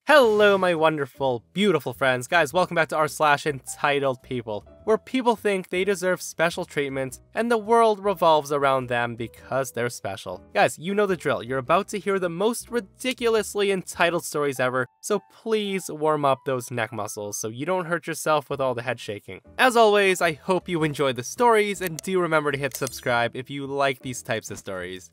Hello my wonderful, beautiful friends. Guys, welcome back to r/EntitledPeople, where people think they deserve special treatment and the world revolves around them because they're special. Guys, you know the drill. You're about to hear the most ridiculously entitled stories ever, so please warm up those neck muscles so you don't hurt yourself with all the head shaking. As always, I hope you enjoyed the stories, and do remember to hit subscribe if you like these types of stories.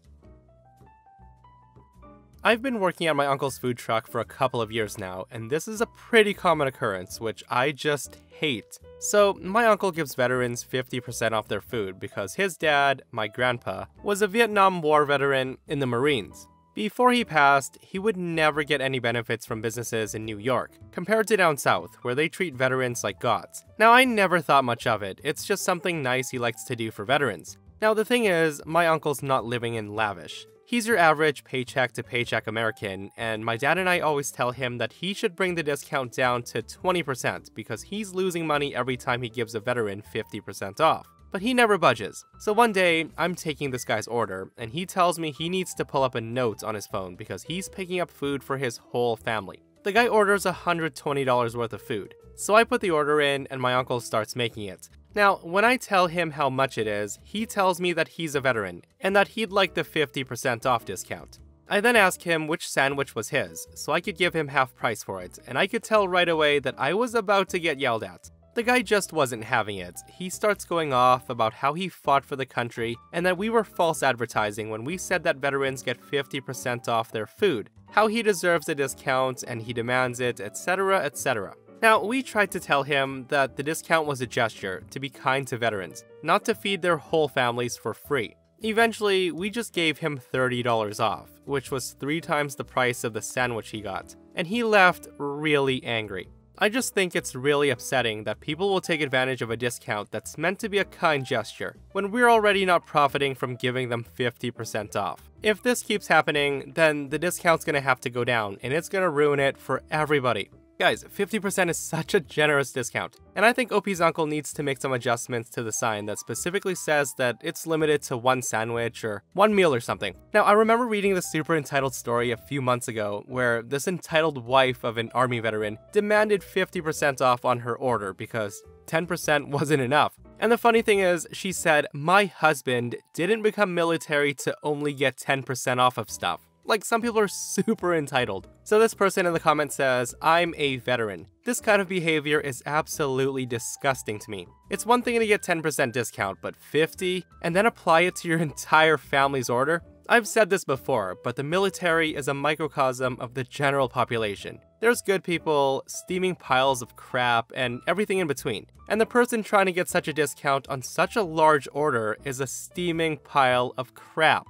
I've been working at my uncle's food truck for a couple of years now, and this is a pretty common occurrence, which I just hate. So, my uncle gives veterans 50% off their food because his dad, my grandpa, was a Vietnam War veteran in the Marines. Before he passed, he would never get any benefits from businesses in New York, compared to down south, where they treat veterans like gods. Now, I never thought much of it, it's just something nice he likes to do for veterans. Now, the thing is, my uncle's not living in lavish. He's your average paycheck-to-paycheck American, and my dad and I always tell him that he should bring the discount down to 20% because he's losing money every time he gives a veteran 50% off. But he never budges. So one day, I'm taking this guy's order, and he tells me he needs to pull up a note on his phone because he's picking up food for his whole family. The guy orders $120 worth of food. So I put the order in, and my uncle starts making it. Now, when I tell him how much it is, he tells me that he's a veteran, and that he'd like the 50% off discount. I then ask him which sandwich was his, so I could give him half price for it, and I could tell right away that I was about to get yelled at. The guy just wasn't having it. He starts going off about how he fought for the country, and that we were false advertising when we said that veterans get 50% off their food, how he deserves a discount and he demands it, etc, etc. Now, we tried to tell him that the discount was a gesture to be kind to veterans, not to feed their whole families for free. Eventually, we just gave him $30 off, which was 3 times the price of the sandwich he got, and he left really angry. I just think it's really upsetting that people will take advantage of a discount that's meant to be a kind gesture, when we're already not profiting from giving them 50% off. If this keeps happening, then the discount's gonna have to go down, and it's gonna ruin it for everybody. Guys, 50% is such a generous discount, and I think OP's uncle needs to make some adjustments to the sign that specifically says that it's limited to 1 sandwich or 1 meal or something. Now, I remember reading the super entitled story a few months ago where this entitled wife of an army veteran demanded 50% off on her order because 10% wasn't enough. And the funny thing is, she said, "My husband didn't become military to only get 10% off of stuff." Like, some people are super entitled. So this person in the comments says, "I'm a veteran. This kind of behavior is absolutely disgusting to me. It's one thing to get 10% discount, but 50? And then apply it to your entire family's order? I've said this before, but the military is a microcosm of the general population. There's good people, steaming piles of crap, and everything in between. And the person trying to get such a discount on such a large order is a steaming pile of crap."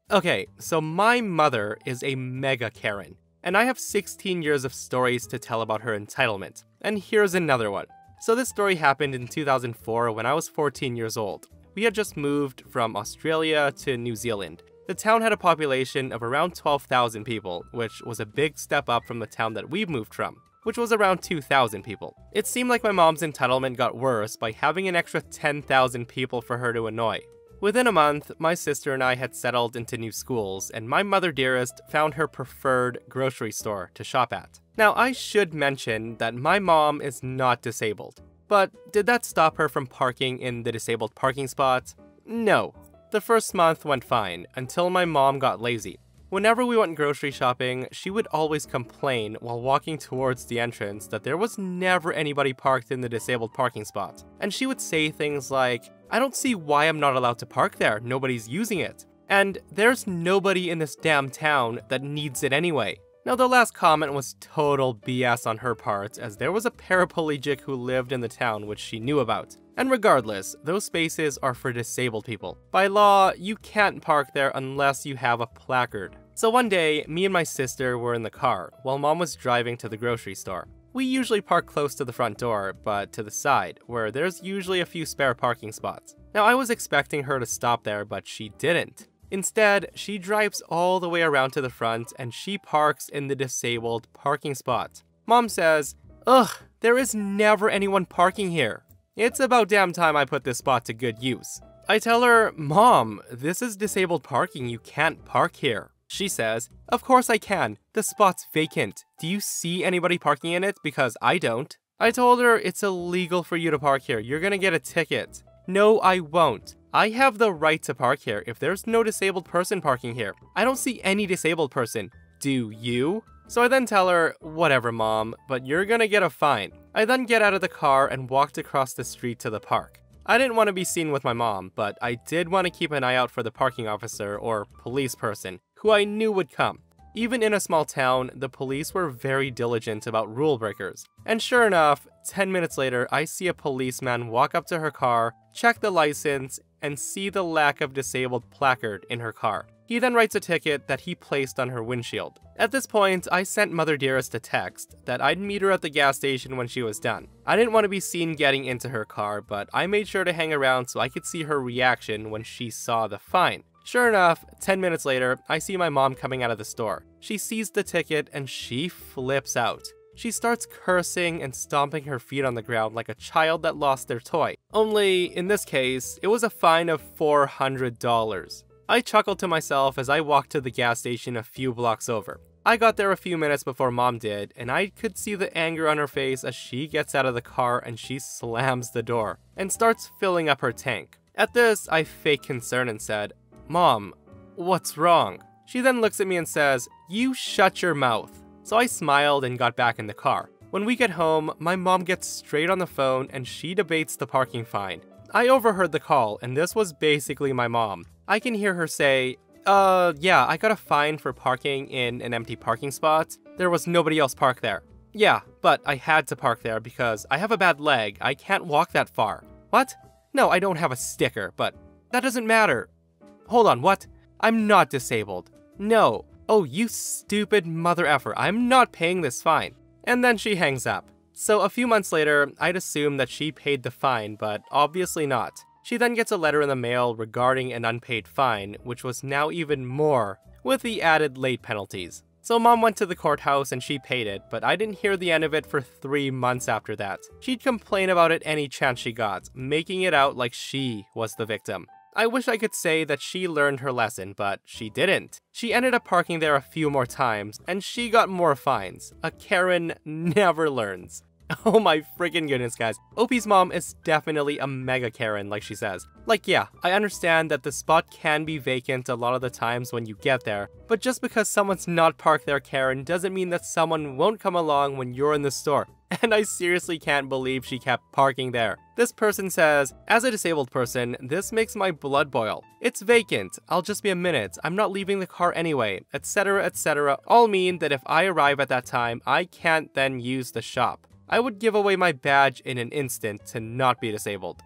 Okay, so my mother is a mega Karen, and I have 16 years of stories to tell about her entitlement. And here's another one. So this story happened in 2004 when I was 14 years old. We had just moved from Australia to New Zealand. The town had a population of around 12,000 people, which was a big step up from the town that we moved from, which was around 2,000 people. It seemed like my mom's entitlement got worse by having an extra 10,000 people for her to annoy. Within a month, my sister and I had settled into new schools, and my mother dearest found her preferred grocery store to shop at. Now, I should mention that my mom is not disabled. But did that stop her from parking in the disabled parking spot? No. The first month went fine, until my mom got lazy. Whenever we went grocery shopping, she would always complain while walking towards the entrance that there was never anybody parked in the disabled parking spot. And she would say things like, "I don't see why I'm not allowed to park there, nobody's using it. And there's nobody in this damn town that needs it anyway." Now, the last comment was total BS on her part, as there was a paraplegic who lived in the town which she knew about. And regardless, those spaces are for disabled people. By law, you can't park there unless you have a placard. So one day, me and my sister were in the car, while mom was driving to the grocery store. We usually park close to the front door, but to the side, where there's usually a few spare parking spots. Now, I was expecting her to stop there, but she didn't. Instead, she drives all the way around to the front and she parks in the disabled parking spot. Mom says, "Ugh, there is never anyone parking here. It's about damn time I put this spot to good use." I tell her, "Mom, this is disabled parking, you can't park here." She says, "Of course I can. The spot's vacant. Do you see anybody parking in it? Because I don't." I told her it's illegal for you to park here. You're gonna get a ticket. "No, I won't. I have the right to park here if there's no disabled person parking here. I don't see any disabled person. Do you?" So I then tell her, "Whatever, Mom, but you're gonna get a fine." I then get out of the car and walked across the street to the park. I didn't want to be seen with my mom, but I did want to keep an eye out for the parking officer or police person, who I knew would come. Even in a small town, the police were very diligent about rule breakers. And sure enough, 10 minutes later, I see a policeman walk up to her car, check the license, and see the lack of disabled placard in her car. He then writes a ticket that he placed on her windshield. At this point, I sent Mother Dearest a text that I'd meet her at the gas station when she was done. I didn't want to be seen getting into her car, but I made sure to hang around so I could see her reaction when she saw the fine. Sure enough, 10 minutes later, I see my mom coming out of the store. She sees the ticket and she flips out. She starts cursing and stomping her feet on the ground like a child that lost their toy. Only, in this case, it was a fine of $400. I chuckled to myself as I walked to the gas station a few blocks over. I got there a few minutes before Mom did, and I could see the anger on her face as she gets out of the car and she slams the door and starts filling up her tank. At this, I fake concern and said, "Mom, what's wrong?" She then looks at me and says, "You shut your mouth." So I smiled and got back in the car. When we get home, my mom gets straight on the phone and she debates the parking fine. I overheard the call, and this was basically my mom. I can hear her say, yeah, I got a fine for parking in an empty parking spot. There was nobody else parked there." "Yeah, but I had to park there because I have a bad leg. I can't walk that far." "What? No, I don't have a sticker, but that doesn't matter." "Hold on, what? I'm not disabled." "No." "Oh, you stupid mother effer, I'm not paying this fine." And then she hangs up. So a few months later, I'd assume that she paid the fine, but obviously not. She then gets a letter in the mail regarding an unpaid fine, which was now even more, with the added late penalties. So Mom went to the courthouse and she paid it, but I didn't hear the end of it for 3 months after that. She'd complain about it any chance she got, making it out like she was the victim. I wish I could say that she learned her lesson, but she didn't. She ended up parking there a few more times, and she got more fines. A Karen never learns. Oh my freaking goodness, guys. OP's mom is definitely a mega Karen, like she says. Like, yeah, I understand that the spot can be vacant a lot of the times when you get there, but just because someone's not parked there, Karen, doesn't mean that someone won't come along when you're in the store. And I seriously can't believe she kept parking there. This person says, "As a disabled person, this makes my blood boil. It's vacant, I'll just be a minute, I'm not leaving the car anyway, etc, etc, all mean that if I arrive at that time, I can't then use the shop. I would give away my badge in an instant to not be disabled."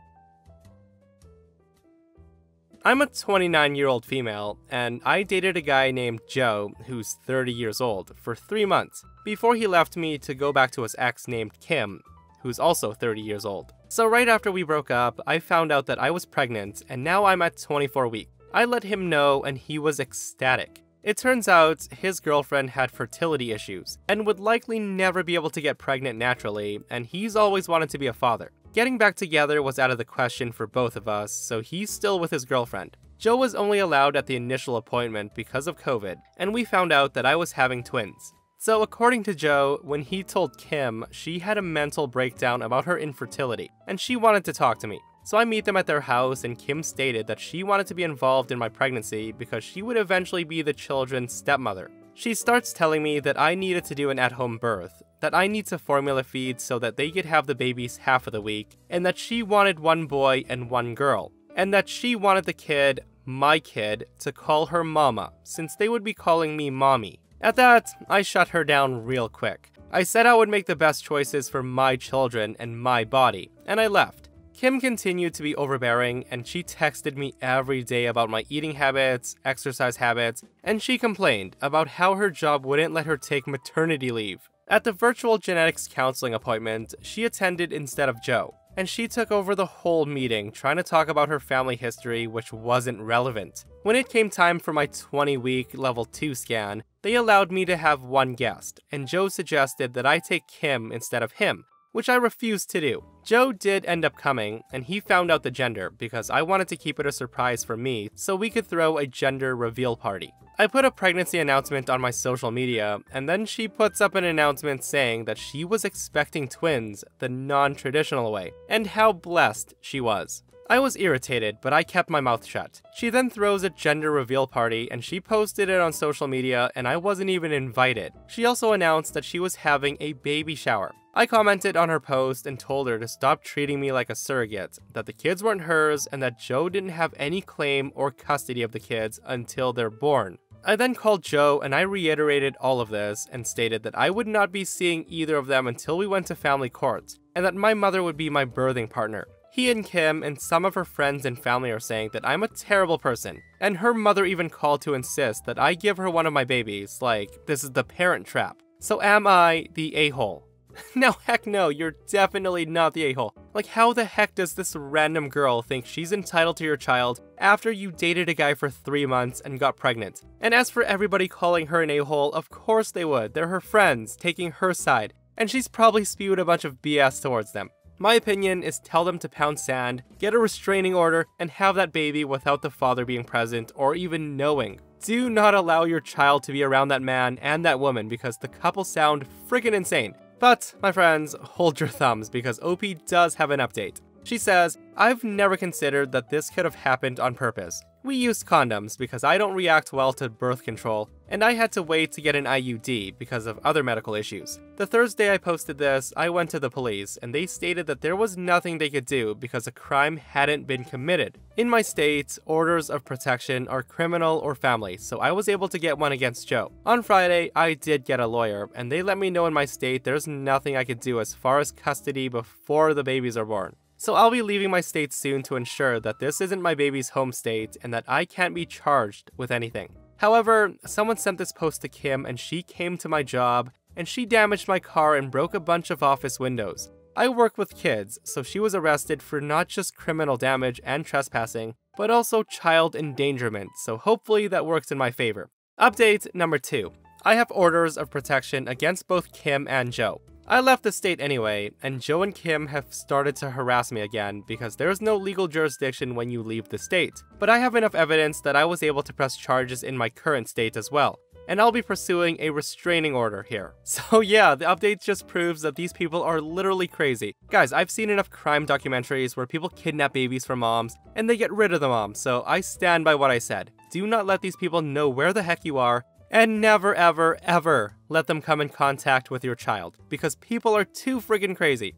I'm a 29-year-old female, and I dated a guy named Joe, who's 30 years old, for 3 months, before he left me to go back to his ex named Kim, who's also 30 years old. So right after we broke up, I found out that I was pregnant, and now I'm at 24 weeks. I let him know, and he was ecstatic. It turns out his girlfriend had fertility issues, and would likely never be able to get pregnant naturally, and he's always wanted to be a father. Getting back together was out of the question for both of us, so he's still with his girlfriend. Joe was only allowed at the initial appointment because of COVID, and we found out that I was having twins. So according to Joe, when he told Kim, she had a mental breakdown about her infertility, and she wanted to talk to me. So I meet them at their house, and Kim stated that she wanted to be involved in my pregnancy because she would eventually be the children's stepmother. She starts telling me that I needed to do an at-home birth, that I need to formula feed so that they could have the babies half of the week, and that she wanted 1 boy and 1 girl, and that she wanted the kid, my kid, to call her mama, since they would be calling me mommy. At that, I shut her down real quick. I said I would make the best choices for my children and my body, and I left. Kim continued to be overbearing, and she texted me every day about my eating habits, exercise habits, and she complained about how her job wouldn't let her take maternity leave. At the virtual genetics counseling appointment, she attended instead of Joe, and she took over the whole meeting trying to talk about her family history, which wasn't relevant. When it came time for my 20-week level 2 scan, they allowed me to have 1 guest, and Joe suggested that I take Kim instead of him. which I refused to do. Joe did end up coming, and he found out the gender because I wanted to keep it a surprise for me so we could throw a gender reveal party. I put a pregnancy announcement on my social media, and then she puts up an announcement saying that she was expecting twins the non-traditional way, and how blessed she was. I was irritated, but I kept my mouth shut. She then throws a gender reveal party, and she posted it on social media, and I wasn't even invited. She also announced that she was having a baby shower. I commented on her post and told her to stop treating me like a surrogate, that the kids weren't hers, and that Joe didn't have any claim or custody of the kids until they're born. I then called Joe and I reiterated all of this and stated that I would not be seeing either of them until we went to family court, and that my mother would be my birthing partner. He and Kim and some of her friends and family are saying that I'm a terrible person, and her mother even called to insist that I give her one of my babies, like this is the parent trap. So am I the a-hole? Now heck no, you're definitely not the a-hole. Like how the heck does this random girl think she's entitled to your child after you dated a guy for 3 months and got pregnant? And as for everybody calling her an a-hole, of course they would. They're her friends, taking her side, and she's probably spewed a bunch of BS towards them. My opinion is tell them to pound sand, get a restraining order, and have that baby without the father being present or even knowing. Do not allow your child to be around that man and that woman because the couple sound freaking insane. But, my friends, hold your thumbs because OP does have an update. She says, I've never considered that this could have happened on purpose. We used condoms because I don't react well to birth control, and I had to wait to get an IUD because of other medical issues. The Thursday I posted this, I went to the police, and they stated that there was nothing they could do because a crime hadn't been committed. In my state, orders of protection are criminal or family, so I was able to get one against Joe. On Friday, I did get a lawyer, and they let me know in my state there's nothing I could do as far as custody before the babies are born. So I'll be leaving my state soon to ensure that this isn't my baby's home state and that I can't be charged with anything. However, someone sent this post to Kim and she came to my job and she damaged my car and broke a bunch of office windows. I work with kids, so she was arrested for not just criminal damage and trespassing, but also child endangerment, so hopefully that works in my favor. Update number 2. I have orders of protection against both Kim and Joe. I left the state anyway, and Joe and Kim have started to harass me again because there's no legal jurisdiction when you leave the state. But I have enough evidence that I was able to press charges in my current state as well, and I'll be pursuing a restraining order here. So yeah, the update just proves that these people are literally crazy. Guys, I've seen enough crime documentaries where people kidnap babies from moms, and they get rid of the mom, so I stand by what I said. Do not let these people know where the heck you are, and never ever ever let them come in contact with your child, because people are too friggin' crazy.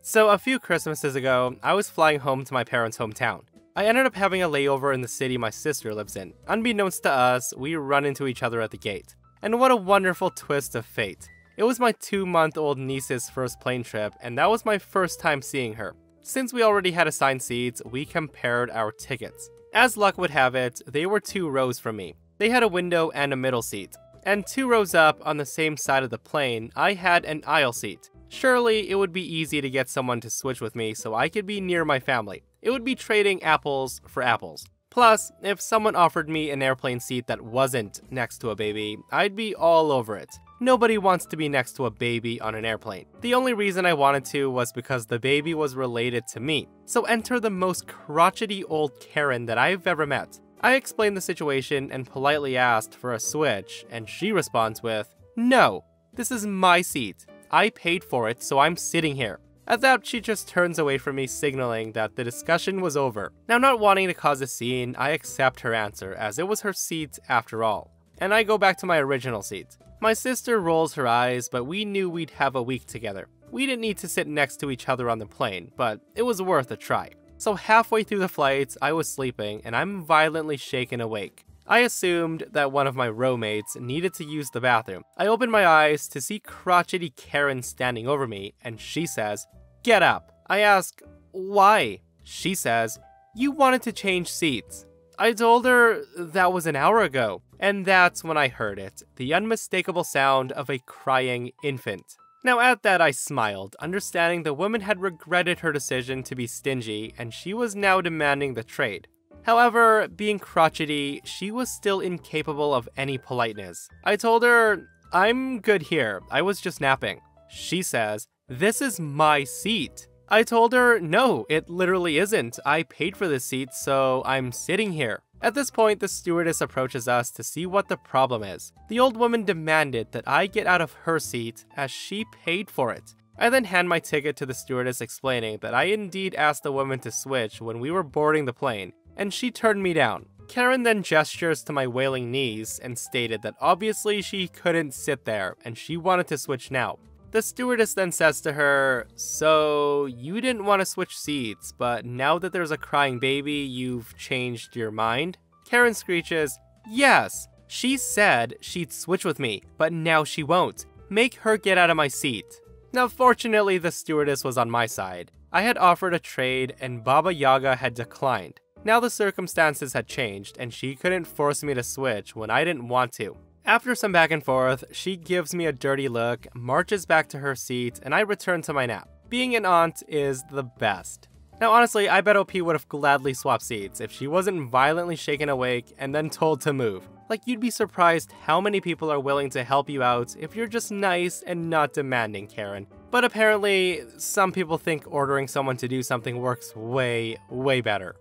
So a few Christmases ago, I was flying home to my parents' hometown. I ended up having a layover in the city my sister lives in. Unbeknownst to us, we run into each other at the gate. And what a wonderful twist of fate. It was my 2-month-old niece's first plane trip, and that was my first time seeing her. Since we already had assigned seats, we compared our tickets. As luck would have it, they were 2 rows from me. They had a window and a middle seat. And 2 rows up on the same side of the plane, I had an aisle seat. Surely it would be easy to get someone to switch with me so I could be near my family. It would be trading apples for apples. Plus, if someone offered me an airplane seat that wasn't next to a baby, I'd be all over it. Nobody wants to be next to a baby on an airplane. The only reason I wanted to was because the baby was related to me. So enter the most crotchety old Karen that I've ever met. I explained the situation and politely asked for a switch, and she responds with, "No, this is my seat. I paid for it, so I'm sitting here." At that, she just turns away from me, signaling that the discussion was over. Now, not wanting to cause a scene, I accept her answer, as it was her seat after all. And I go back to my original seat. My sister rolls her eyes, but we knew we'd have a week together. We didn't need to sit next to each other on the plane, but it was worth a try. So halfway through the flight, I was sleeping, and I'm violently shaken awake. I assumed that one of my rowmates needed to use the bathroom. I opened my eyes to see crotchety Karen standing over me, and she says, "Get up." I ask, "Why?" She says, "You wanted to change seats." I told her that was an hour ago, and that's when I heard it, the unmistakable sound of a crying infant. Now at that I smiled, understanding the woman had regretted her decision to be stingy, and she was now demanding the trade. However, being crotchety, she was still incapable of any politeness. I told her, I'm good here. I was just napping. She says, "This is my seat." I told her, no, it literally isn't. I paid for this seat, so I'm sitting here. At this point, the stewardess approaches us to see what the problem is. The old woman demanded that I get out of her seat as she paid for it. I then hand my ticket to the stewardess, explaining that I indeed asked the woman to switch when we were boarding the plane, and she turned me down. Karen then gestures to my wailing knees and stated that obviously she couldn't sit there and she wanted to switch now. The stewardess then says to her, "So you didn't want to switch seats, but now that there's a crying baby, you've changed your mind?" Karen screeches, "Yes, she said she'd switch with me, but now she won't. Make her get out of my seat." Now fortunately, the stewardess was on my side. I had offered a trade and Baba Yaga had declined. Now the circumstances had changed and she couldn't force me to switch when I didn't want to. After some back and forth, she gives me a dirty look, marches back to her seat, and I return to my nap. Being an aunt is the best. Now honestly, I bet OP would have gladly swapped seats if she wasn't violently shaken awake and then told to move. Like, you'd be surprised how many people are willing to help you out if you're just nice and not demanding, Karen. But apparently, some people think ordering someone to do something works way, way better.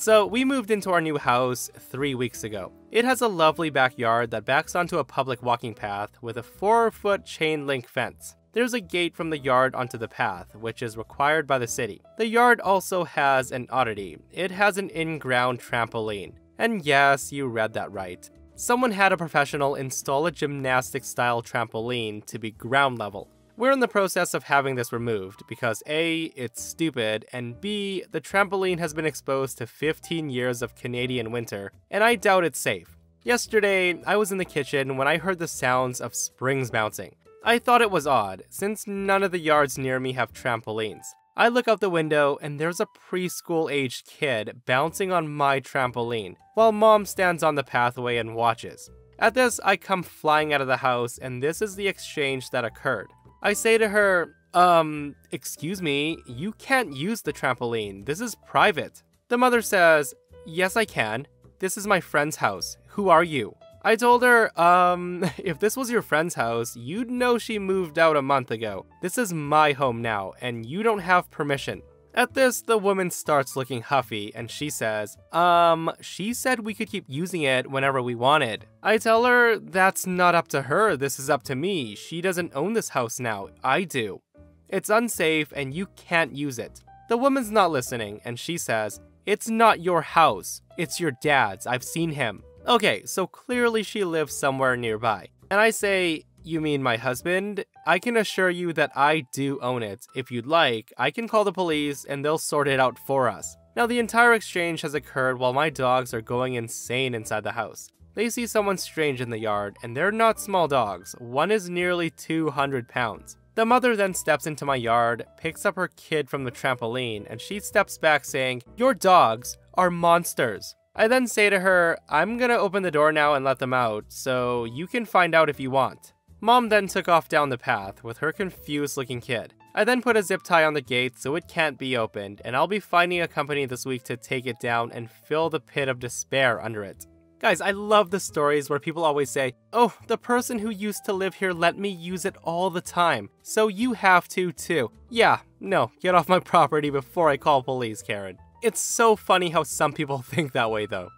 So we moved into our new house 3 weeks ago. It has a lovely backyard that backs onto a public walking path with a 4-foot chain link fence. There's a gate from the yard onto the path, which is required by the city. The yard also has an oddity. It has an in-ground trampoline. And yes, you read that right. Someone had a professional install a gymnastic-style trampoline to be ground level. We're in the process of having this removed because A, it's stupid, and B, the trampoline has been exposed to 15 years of Canadian winter, and I doubt it's safe. Yesterday, I was in the kitchen when I heard the sounds of springs bouncing. I thought it was odd, since none of the yards near me have trampolines. I look out the window and there's a preschool-aged kid bouncing on my trampoline, while mom stands on the pathway and watches. At this, I come flying out of the house, and this is the exchange that occurred. I say to her, excuse me, you can't use the trampoline. This is private. The mother says, "Yes, I can. This is my friend's house. Who are you?" I told her, if this was your friend's house, you'd know she moved out a month ago. This is my home now, and you don't have permission. At this, the woman starts looking huffy, and she says, she said we could keep using it whenever we wanted. I tell her, that's not up to her, this is up to me. She doesn't own this house now, I do. It's unsafe, and you can't use it. The woman's not listening, and she says, "It's not your house, it's your dad's, I've seen him." Okay, so clearly she lives somewhere nearby. And I say, "You mean my husband? I can assure you that I do own it. If you'd like, I can call the police and they'll sort it out for us." Now the entire exchange has occurred while my dogs are going insane inside the house. They see someone strange in the yard, and they're not small dogs. One is nearly 200 pounds. The mother then steps into my yard, picks up her kid from the trampoline, and she steps back saying, "Your dogs are monsters." I then say to her, "I'm gonna open the door now and let them out, so you can find out if you want." Mom then took off down the path with her confused looking kid. I then put a zip tie on the gate so it can't be opened, and I'll be finding a company this week to take it down and fill the pit of despair under it. Guys, I love the stories where people always say, "Oh, the person who used to live here let me use it all the time, so you have to too." Yeah, no, get off my property before I call police, Karen. It's so funny how some people think that way though.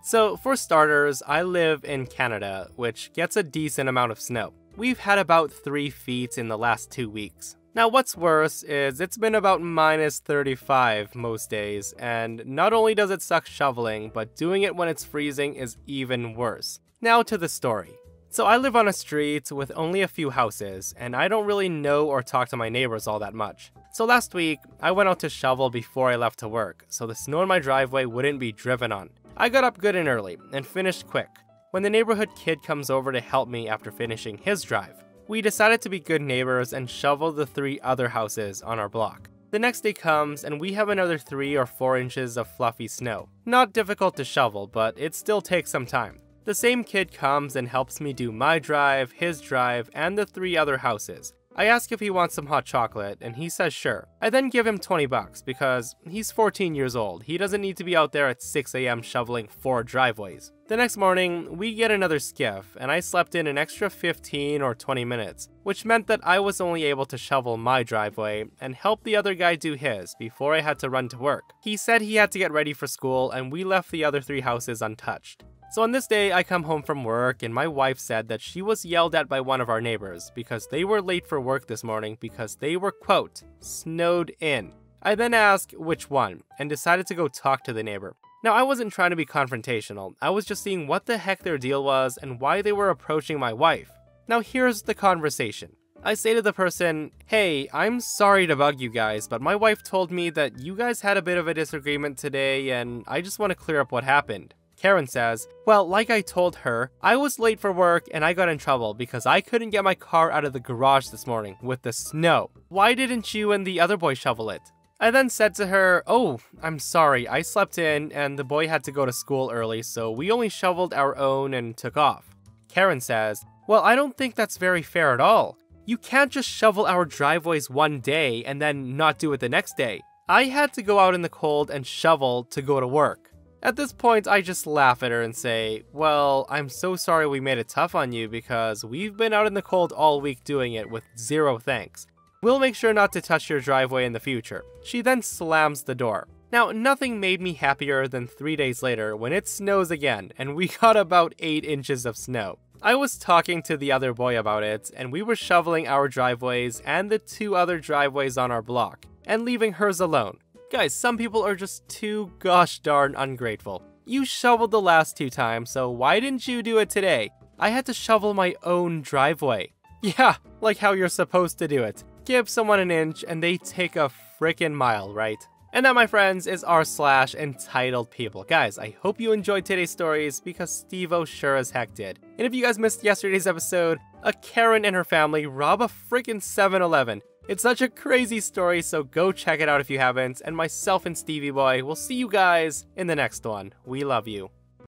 So for starters, I live in Canada, which gets a decent amount of snow. We've had about 3 feet in the last 2 weeks. Now what's worse is it's been about -35 most days, and not only does it suck shoveling, but doing it when it's freezing is even worse. Now to the story. So I live on a street with only a few houses, and I don't really know or talk to my neighbors all that much. So last week, I went out to shovel before I left to work, so the snow in my driveway wouldn't be driven on. I got up good and early, and finished quick, when the neighborhood kid comes over to help me after finishing his drive. We decided to be good neighbors and shovel the 3 other houses on our block. The next day comes, and we have another 3 or 4 inches of fluffy snow. Not difficult to shovel, but it still takes some time. The same kid comes and helps me do my drive, his drive, and the 3 other houses. I ask if he wants some hot chocolate, and he says sure. I then give him 20 bucks because he's 14 years old. He doesn't need to be out there at 6 a.m. shoveling 4 driveways. The next morning, we get another skiff, and I slept in an extra 15 or 20 minutes, which meant that I was only able to shovel my driveway and help the other guy do his before I had to run to work. He said he had to get ready for school, and we left the other 3 houses untouched. So on this day, I come home from work, and my wife said that she was yelled at by one of our neighbors because they were late for work this morning because they were, quote, snowed in. I then asked which one, and decided to go talk to the neighbor. Now, I wasn't trying to be confrontational, I was just seeing what the heck their deal was and why they were approaching my wife. Now here's the conversation. I say to the person, hey, I'm sorry to bug you guys, but my wife told me that you guys had a bit of a disagreement today, and I just want to clear up what happened. Karen says, well, like I told her, I was late for work and I got in trouble because I couldn't get my car out of the garage this morning with the snow. Why didn't you and the other boy shovel it? I then said to her, oh, I'm sorry, I slept in and the boy had to go to school early, so we only shoveled our own and took off. Karen says, well, I don't think that's very fair at all. You can't just shovel our driveways one day and then not do it the next day. I had to go out in the cold and shovel to go to work. At this point, I just laugh at her and say, well, I'm so sorry we made it tough on you because we've been out in the cold all week doing it with 0 thanks. We'll make sure not to touch your driveway in the future. She then slams the door. Now, nothing made me happier than 3 days later when it snows again and we got about 8 inches of snow. I was talking to the other boy about it and we were shoveling our driveways and the 2 other driveways on our block and leaving hers alone. Guys, some people are just too gosh darn ungrateful. You shoveled the last 2 times, so why didn't you do it today? I had to shovel my own driveway. Yeah, like how you're supposed to do it. Give someone an inch and they take a frickin' mile, right? And that, my friends, is r/EntitledPeople. Guys, I hope you enjoyed today's stories because Steve-O sure as heck did. And if you guys missed yesterday's episode, a Karen and her family rob a frickin' 7-Eleven. It's such a crazy story, so go check it out if you haven't, and myself and Stevie Boy will see you guys in the next one. We love you.